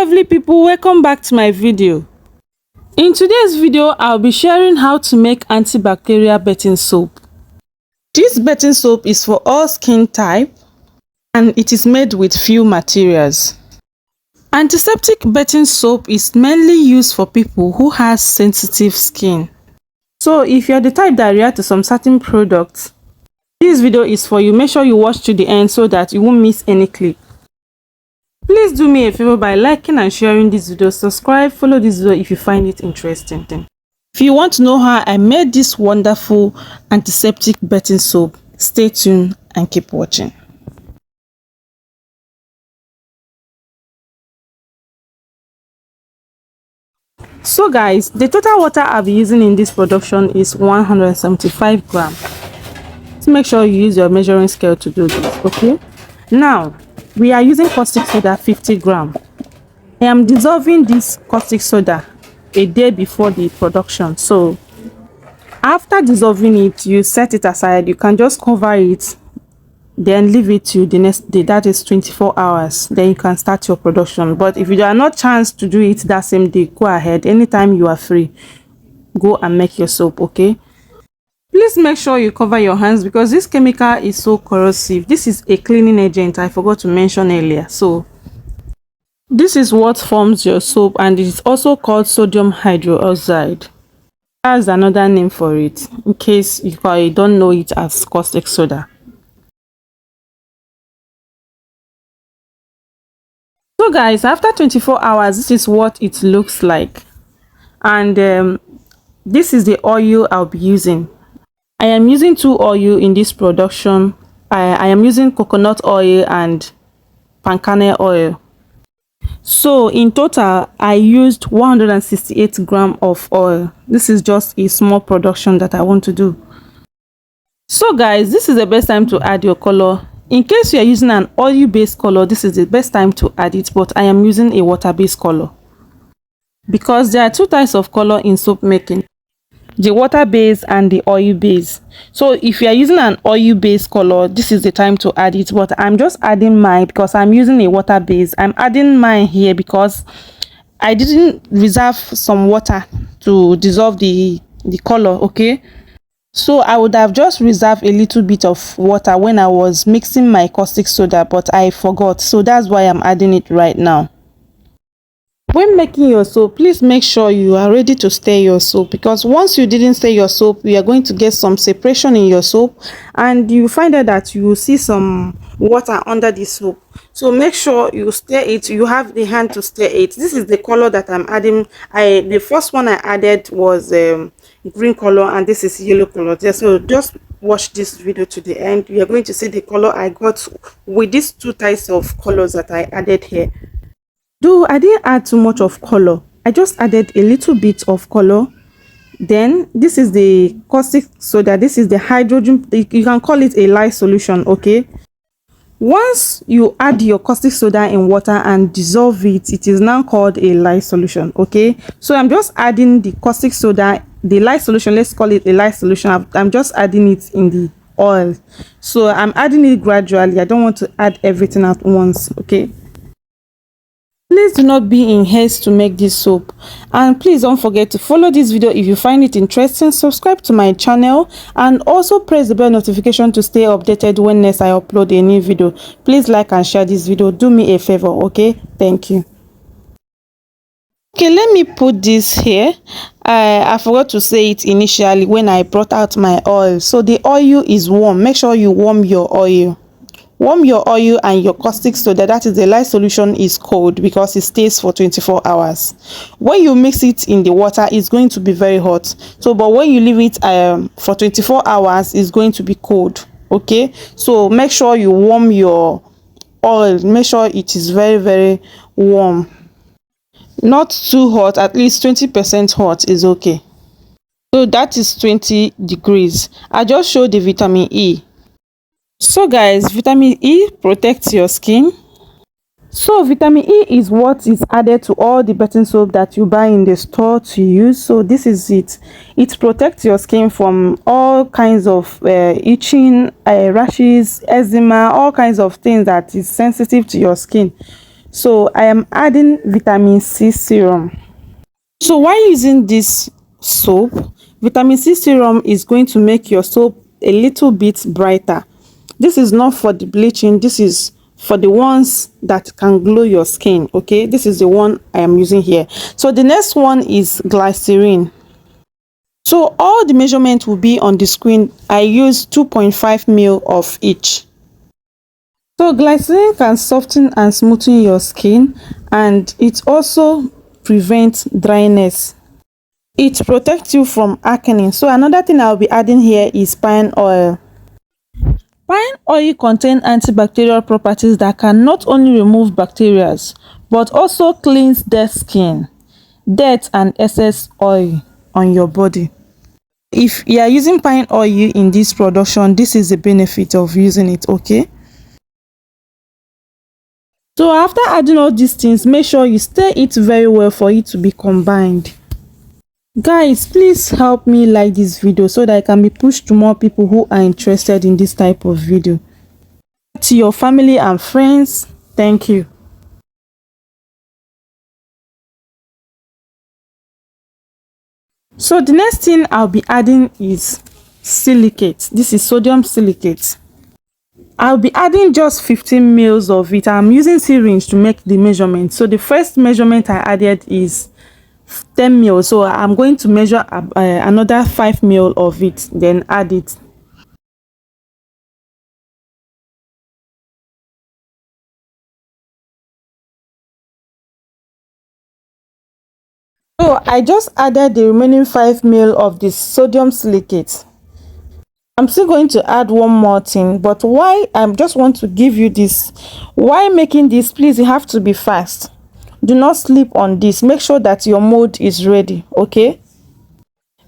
lovely people, welcome back to my video. In today's video I'll be sharing how to make antibacterial bathing soap. This bathing soap is for all skin type and it is made with few materials. Antiseptic bathing soap is mainly used for people who has sensitive skin. So if you're the type that react to some certain products, this video is for you. Make sure you watch to the end so that you won't miss any clip. Please do me a favor by liking and sharing this video. Subscribe, follow this video if you find it interesting. If you want to know how I made this wonderful antiseptic bathing soap, stay tuned and keep watching. So guys, the total water I'll be using in this production is 175 grams. So make sure you use your measuring scale to do this, okay? Now, we are using caustic soda 50 grams. I am dissolving this caustic soda a day before the production. So after dissolving it, you set it aside. You can just cover it, then leave it to the next day. That is 24 hours. Then you can start your production. But if you are not chance to do it that same day, go ahead. Anytime you are free, go and make your soap, okay? Please make sure you cover your hands because this chemical is so corrosive. This is a cleaning agent I forgot to mention earlier. So this is what forms your soap and it is also called sodium hydroxide. That's another name for it in case you don't know it as caustic soda. So guys, after 24 hours, this is what it looks like. And this is the oil I'll be using. I am using two oil in this production. I am using coconut oil and palm kernel oil. So in total, I used 168 grams of oil. This is just a small production that I want to do. So guys, this is the best time to add your color. In case you are using an oil-based color, this is the best time to add it, but I am using a water-based color. Because there are two types of color in soap making. The water base and the oil base. So if you are using an oil based color, this is the time to add it, but I'm just adding mine because I'm using a water base. I'm adding mine here because I didn't reserve some water to dissolve the color, okay? So I would have just reserved a little bit of water when I was mixing my caustic soda, but I forgot, so that's why I'm adding it right now. When making your soap, please make sure you are ready to stir your soap, because once you didn't stir your soap, you are going to get some separation in your soap and you find out that you will see some water under the soap. So make sure you stir it. You have the hand to stir it. This is the color that I'm adding. The first one I added was green color and this is yellow color. So just watch this video to the end. You are going to see the color I got with these two types of colors that I added here. Though I didn't add too much of color, I just added a little bit of color. Then this is the caustic soda. This is the hydrogen, you can call it a lye solution, okay? Once you add your caustic soda in water and dissolve it, it is now called a lye solution, okay? So I'm just adding the caustic soda, the lye solution, let's call it a lye solution. I'm just adding it in the oil. So I'm adding it gradually. I don't want to add everything at once, okay? Please do not be in haste to make this soap, and please don't forget to follow this video if you find it interesting. Subscribe to my channel and also press the bell notification to stay updated when next I upload a new video. Please like and share this video. Do me a favor, okay? Thank you. Okay, let me put this here. I forgot to say it initially when I brought out my oil. So the oil is warm. Make sure you warm your oil. Warm your oil and your caustic soda, that is the lye solution, is cold because it stays for 24 hours. When you mix it in the water, it's going to be very hot. So, but when you leave it for 24 hours, it's going to be cold. Okay, so make sure you warm your oil. Make sure it is very, very warm. Not too hot, at least 20% hot is okay. So that is 20 degrees. I just showed the vitamin E. So guys, vitamin E protects your skin. So vitamin E is what is added to all the bathing soap that you buy in the store to use. So this is it. It protects your skin from all kinds of itching, rashes, eczema, all kinds of things that is sensitive to your skin. So I am adding vitamin C serum. So while using this soap, vitamin C serum is going to make your soap a little bit brighter. This is not for the bleaching, this is for the ones that can glow your skin. Okay, this is the one I am using here. So the next one is glycerin. So all the measurement will be on the screen. I use 2.5 ml of each. So glycerin can soften and smoothen your skin, and it also prevents dryness. It protects you from acne. So another thing I'll be adding here is pine oil. Pine oil contains antibacterial properties that can not only remove bacteria but also cleanse dead skin, dirt and excess oil on your body. If you are using pine oil in this production, this is the benefit of using it. Okay, so after adding all these things, make sure you stir it very well for it to be combined. Guys, please help me like this video so that I can be pushed to more people who are interested in this type of video. To your family and friends, thank you. So the next thing I'll be adding is silicate. This is sodium silicate. I'll be adding just 15 mils of it. I'm using syringe to make the measurement. So the first measurement I added is 10 mil. So I'm going to measure another 5 mil of it, then add it. So I just added the remaining 5 mil of the sodium silicate. I'm still going to add one more thing, but why I just want to give you this. Why making this, please, you have to be fast. Do not sleep on this. Make sure that your mold is ready. Okay,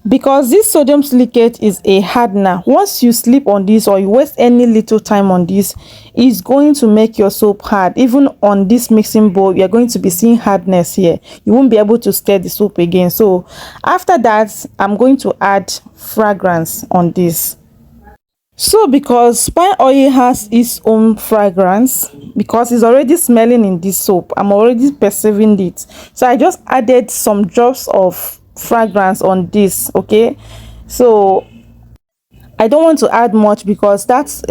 because this sodium silicate is a hardener. Once you sleep on this or you waste any little time on this, it's going to make your soap hard. Even on this mixing bowl, you're going to be seeing hardness here. You won't be able to stir the soap again. So after that, I'm going to add fragrance on this. So because pine oil has its own fragrance, because it's already smelling in this soap, I'm already perceiving it. So I just added some drops of fragrance on this. Okay, so I don't want to add much because that's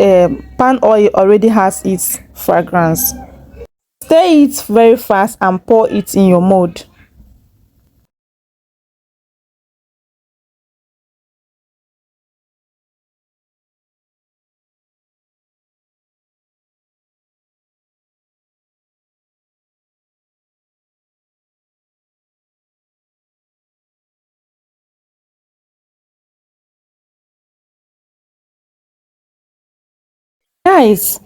palm oil already has its fragrance. Stir it very fast and pour it in your mold. Guys,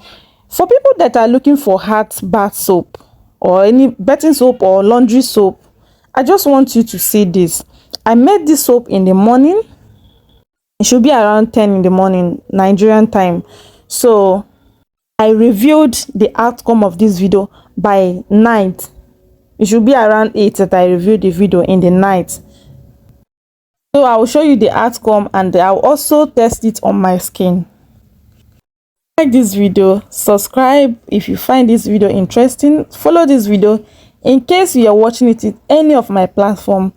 for people that are looking for hot bath soap or any bathing soap or laundry soap, I just want you to see this. I made this soap in the morning. It should be around 10 in the morning Nigerian time. So I reviewed the outcome of this video by night. It should be around 8 that I reviewed the video in the night. So I will show you the outcome and I'll also test it on my skin. Like this video, subscribe if you find this video interesting, follow this video in case you are watching it in any of my platform,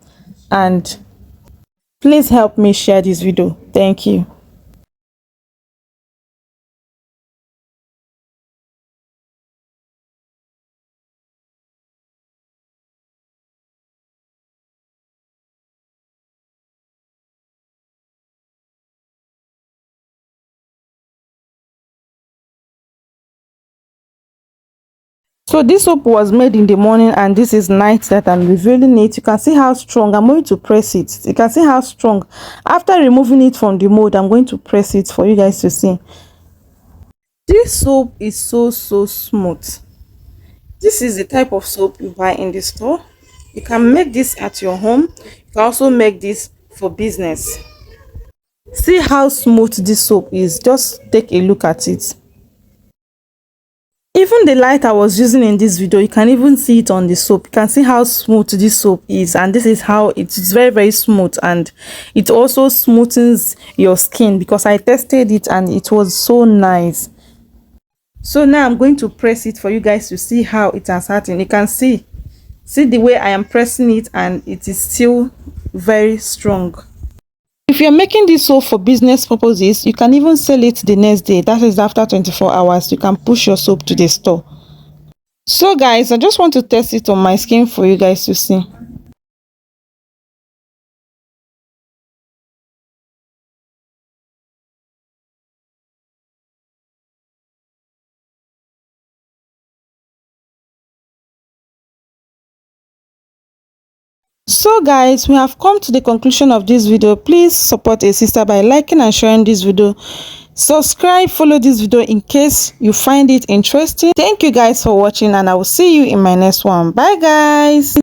and please help me share this video. Thank you. So this soap was made in the morning and this is night that I'm revealing it. You can see how strong. I'm going to press it. You can see how strong. After removing it from the mold, I'm going to press it for you guys to see. This soap is so smooth. This is the type of soap you buy in the store. You can make this at your home. You can also make this for business. See how smooth this soap is. Just take a look at it. Even the light I was using in this video, you can even see it on the soap. You can see how smooth this soap is, and this is how it is very smooth, and it also smoothens your skin because I tested it and it was so nice. So now I'm going to press it for you guys to see how it has hardened. You can see the way I am pressing it, and it is still very strong. If you're making this soap for business purposes, you can even sell it the next day. That is after 24 hours. You can push your soap to the store. So guys, I just want to test it on my skin for you guys to see. So guys, we have come to the conclusion of this video. Please support a sister by liking and sharing this video. Subscribe, follow this video in case you find it interesting. Thank you guys for watching, and I will see you in my next one. Bye guys.